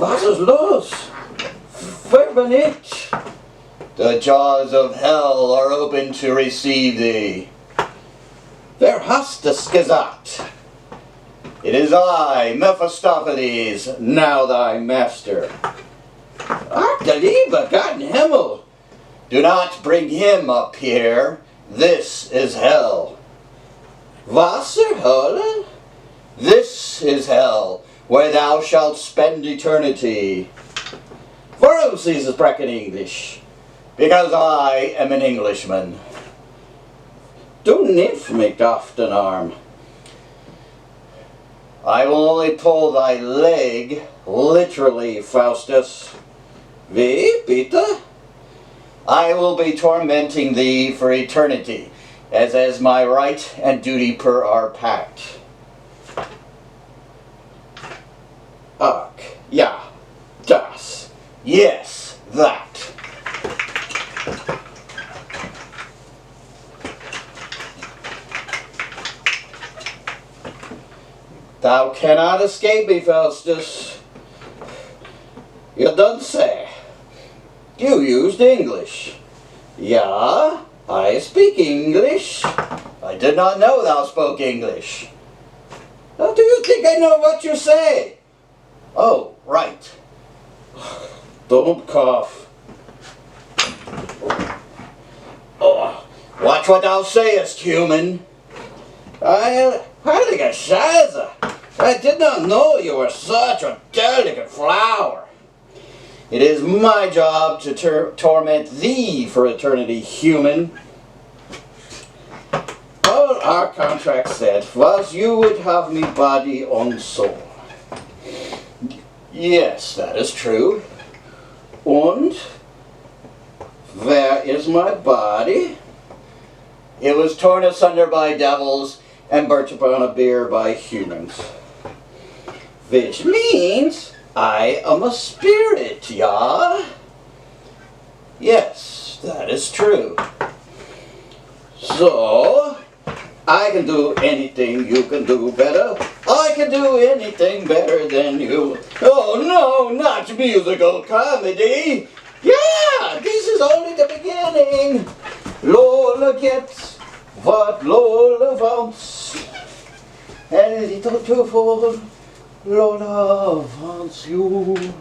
Was ist los? Wer bin ich? The jaws of hell are open to receive thee. Wer hast es gesagt? It is I, Mephistopheles, now thy master. Ach, der liebe Gott im Himmel! Do not bring him up here. This is hell. Wasser, Hölle? This is hell, where thou shalt spend eternity. Warum sie sprechen Englisch? Because I am an Englishman. Du nimmst mich auf den Arm. I will only pull thy leg, literally, Faustus. Wie, bitte? I will be tormenting thee for eternity, as is my right and duty per our pact. Ach, ja, das. Yes, that. Thou cannot escape me, Faustus. You don't say. You used English. Ja, I speak English. I did not know thou spoke English. How do you think I know what you say? Oh, right. Don't cough. Oh, watch what thou sayest, human. Heilige Scheiße! I did not know you were such a delicate flower. It is my job to torment thee for eternity, human. All our contract said was you would have me body and soul. Yes, that is true. And where is my body? It was torn asunder by devils and burnt upon a bier by humans. Which means I am a spirit, yeah? Yes, that is true. So, I can do anything you can do better. I can do anything better than you. Oh no, not musical comedy. Yeah, this is only the beginning. Lola gets what Lola wants. And little too full, Lola wants you.